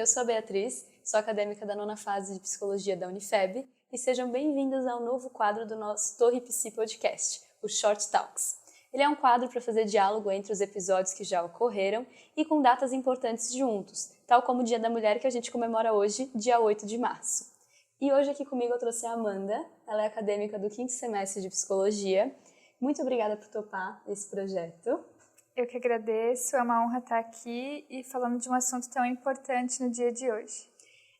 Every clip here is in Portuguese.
eu sou a Beatriz, sou acadêmica da 9ª fase de Psicologia da Unifeb e sejam bem-vindos ao novo quadro do nosso Torre Psi Podcast, o Short Talks. Ele é um quadro para fazer diálogo entre os episódios que já ocorreram e com datas importantes juntos, tal como o Dia da Mulher que a gente comemora hoje, dia 8 de março. E hoje aqui comigo eu trouxe a Amanda, ela é acadêmica do 5º semestre de Psicologia. Muito obrigada por topar esse projeto. Eu que agradeço, é uma honra estar aqui e falando de um assunto tão importante no dia de hoje.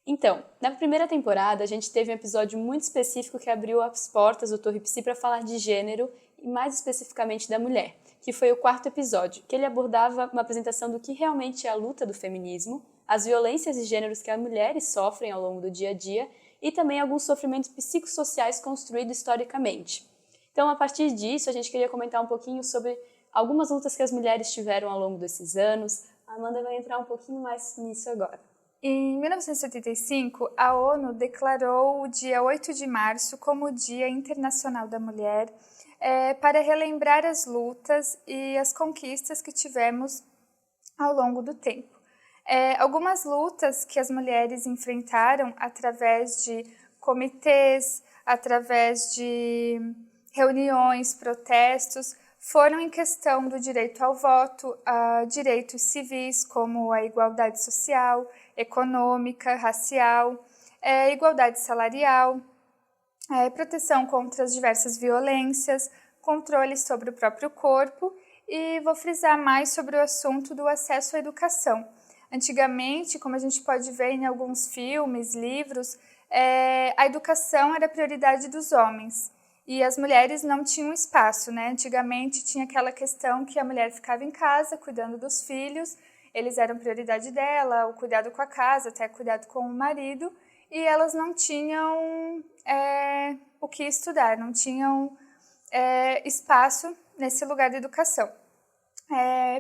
Então, na primeira temporada a gente teve um episódio muito específico que abriu as portas do Torre Psi para falar de gênero e mais especificamente da mulher, que foi o 4º episódio, que ele abordava uma apresentação do que realmente é a luta do feminismo, as violências e gêneros que as mulheres sofrem ao longo do dia a dia e também alguns sofrimentos psicossociais construídos historicamente. Então, a partir disso, a gente queria comentar um pouquinho sobre algumas lutas que as mulheres tiveram ao longo desses anos. A Amanda vai entrar um pouquinho mais nisso agora. Em 1975, a ONU declarou o dia 8 de março como o Dia Internacional da Mulher para relembrar as lutas e as conquistas que tivemos ao longo do tempo. Algumas lutas que as mulheres enfrentaram através de comitês, através de reuniões, protestos, foram em questão do direito ao voto, a direitos civis como a igualdade social, econômica, racial, igualdade salarial, proteção contra as diversas violências, controle sobre o próprio corpo e vou frisar mais sobre o assunto do acesso à educação. Antigamente, como a gente pode ver em alguns filmes, livros, a educação era a prioridade dos homens. E as mulheres não tinham espaço, né? Antigamente tinha aquela questão que a mulher ficava em casa cuidando dos filhos, eles eram prioridade dela, o cuidado com a casa, até cuidado com o marido, e elas não tinham o que estudar, não tinham espaço nesse lugar de educação.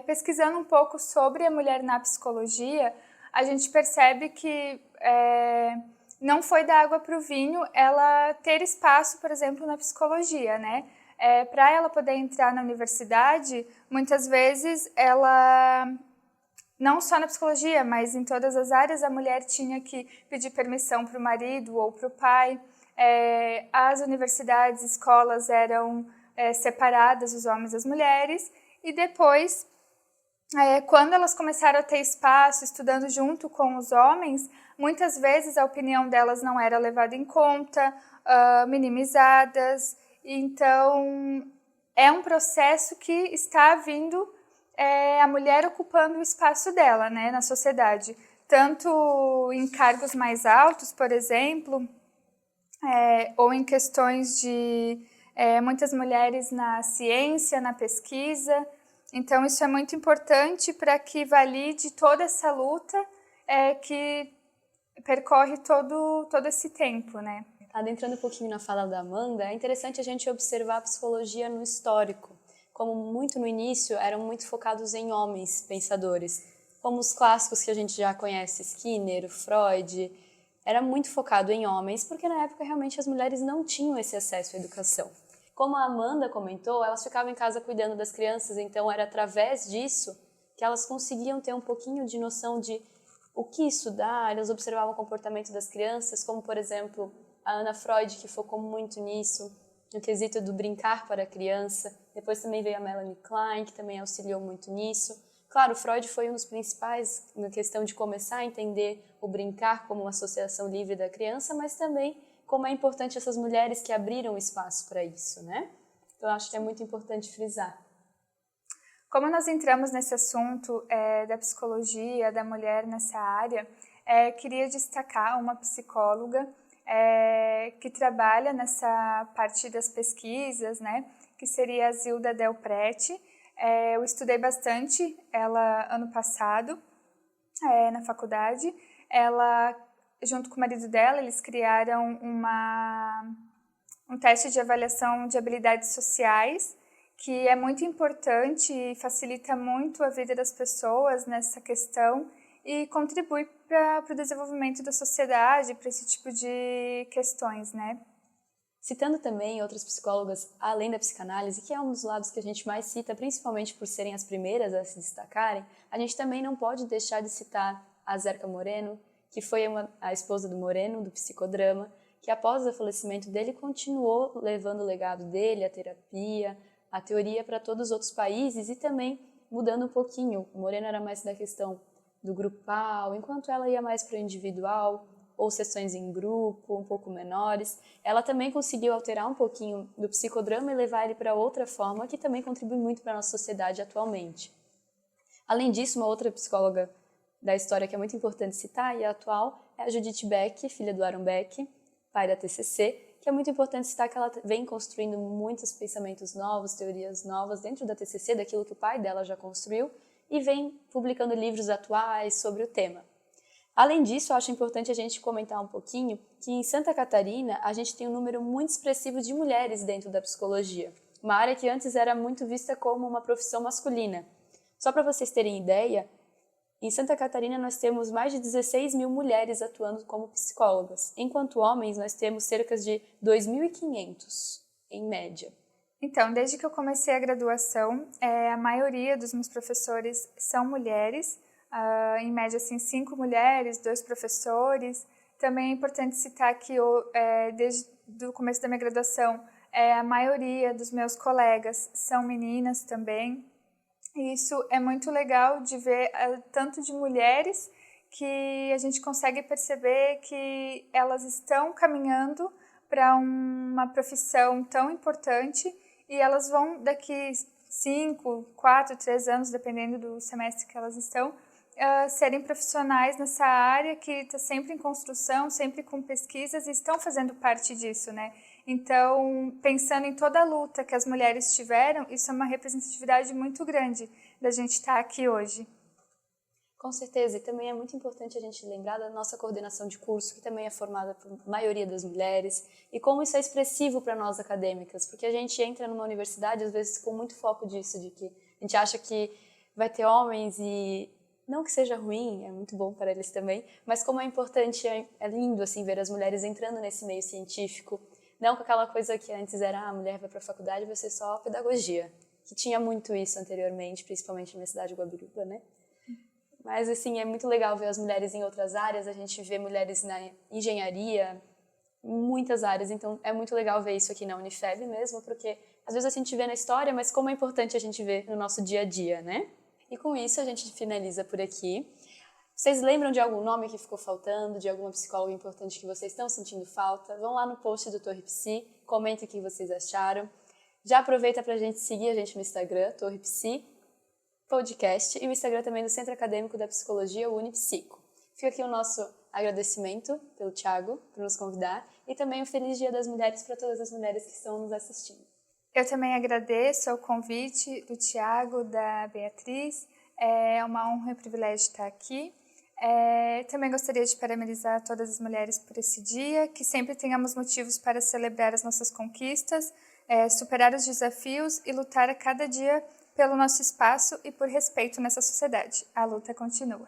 Pesquisando um pouco sobre a mulher na psicologia, a gente percebe que não foi da água para o vinho ela ter espaço, por exemplo, na psicologia, né? Para ela poder entrar na universidade, muitas vezes ela, não só na psicologia, mas em todas as áreas, a mulher tinha que pedir permissão para o marido ou para o pai. As universidades, escolas eram separadas, os homens e as mulheres, e depois, quando elas começaram a ter espaço, estudando junto com os homens, muitas vezes a opinião delas não era levada em conta, minimizadas. Então, é um processo que está vindo a mulher ocupando o espaço dela, né, na sociedade. Tanto em cargos mais altos, por exemplo, ou em questões de muitas mulheres na ciência, na pesquisa. Então, isso é muito importante para que valide toda essa luta que percorre todo esse tempo, né? Adentrando um pouquinho na fala da Amanda, é interessante a gente observar a psicologia no histórico, como muito no início eram muito focados em homens pensadores, como os clássicos que a gente já conhece, Skinner, Freud, era muito focado em homens, porque na época realmente as mulheres não tinham esse acesso à educação. Como a Amanda comentou, elas ficavam em casa cuidando das crianças, então era através disso que elas conseguiam ter um pouquinho de noção de o que estudar, elas observavam o comportamento das crianças, como por exemplo a Ana Freud, que focou muito nisso, no quesito do brincar para a criança. Depois também veio a Melanie Klein, que também auxiliou muito nisso. Claro, Freud foi um dos principais na questão de começar a entender o brincar como uma associação livre da criança, mas também como é importante essas mulheres que abriram espaço para isso, né? Então, eu acho que é muito importante frisar. Como nós entramos nesse assunto da psicologia, da mulher nessa área, queria destacar uma psicóloga que trabalha nessa parte das pesquisas, né, que seria a Zilda Del Prete. Eu estudei bastante ela ano passado na faculdade. Ela, junto com o marido dela, eles criaram um teste de avaliação de habilidades sociais, que é muito importante e facilita muito a vida das pessoas nessa questão e contribui para o desenvolvimento da sociedade, para esse tipo de questões, né? Citando também outras psicólogas, além da psicanálise, que é um dos lados que a gente mais cita, principalmente por serem as primeiras a se destacarem, a gente também não pode deixar de citar a Zerka Moreno, que foi a esposa do Moreno, do psicodrama, que após o falecimento dele continuou levando o legado dele, a terapia, a teoria para todos os outros países e também mudando um pouquinho. O Moreno era mais da questão do grupal, enquanto ela ia mais para o individual, ou sessões em grupo, um pouco menores. Ela também conseguiu alterar um pouquinho do psicodrama e levar ele para outra forma, que também contribui muito para a nossa sociedade atualmente. Além disso, uma outra psicóloga da história que é muito importante citar e é atual é a Judith Beck, filha do Aaron Beck, pai da TCC, que é muito importante citar que ela vem construindo muitos pensamentos novos, teorias novas dentro da TCC, daquilo que o pai dela já construiu, e vem publicando livros atuais sobre o tema. Além disso, eu acho importante a gente comentar um pouquinho que em Santa Catarina a gente tem um número muito expressivo de mulheres dentro da psicologia, uma área que antes era muito vista como uma profissão masculina. Só para vocês terem ideia, em Santa Catarina nós temos mais de 16 mil mulheres atuando como psicólogas, enquanto homens nós temos cerca de 2.500, em média. Então, desde que eu comecei a graduação, a maioria dos meus professores são mulheres, em média, assim, 5 mulheres, 2 professores. Também é importante citar que desde o começo da minha graduação, a maioria dos meus colegas são meninas também. E isso é muito legal de ver tanto de mulheres que a gente consegue perceber que elas estão caminhando para uma profissão tão importante e elas vão daqui 5, 4, 3 anos, dependendo do semestre que elas estão, serem profissionais nessa área que está sempre em construção, sempre com pesquisas e estão fazendo parte disso, né? Então, pensando em toda a luta que as mulheres tiveram, isso é uma representatividade muito grande da gente estar aqui hoje. Com certeza, e também é muito importante a gente lembrar da nossa coordenação de curso, que também é formada por maioria das mulheres, e como isso é expressivo para nós acadêmicas, porque a gente entra numa universidade, às vezes, com muito foco disso, de que a gente acha que vai ter homens e não que seja ruim, é muito bom para eles também, mas como é importante, é lindo assim ver as mulheres entrando nesse meio científico, não com aquela coisa que antes era a mulher vai para a faculdade, vai ser só pedagogia, que tinha muito isso anteriormente, principalmente na minha cidade de Guabiruba, né? Mas assim, é muito legal ver as mulheres em outras áreas, a gente vê mulheres na engenharia, em muitas áreas, então é muito legal ver isso aqui na Unifeb mesmo, porque às vezes a gente vê na história, mas como é importante a gente ver no nosso dia a dia, né? E com isso a gente finaliza por aqui. Vocês lembram de algum nome que ficou faltando, de alguma psicóloga importante que vocês estão sentindo falta? Vão lá no post do Torre Psi, comentem o que vocês acharam. Já aproveita para a gente seguir a gente no Instagram, Torre Psi Podcast, e o Instagram também do Centro Acadêmico da Psicologia, o Unipsico. Fica aqui o nosso agradecimento pelo Thiago, por nos convidar, e também um feliz Dia das Mulheres para todas as mulheres que estão nos assistindo. Eu também agradeço o convite do Thiago, da Beatriz. É uma honra e um privilégio estar aqui. Também gostaria de parabenizar todas as mulheres por esse dia, que sempre tenhamos motivos para celebrar as nossas conquistas, superar os desafios e lutar a cada dia pelo nosso espaço e por respeito nessa sociedade. A luta continua.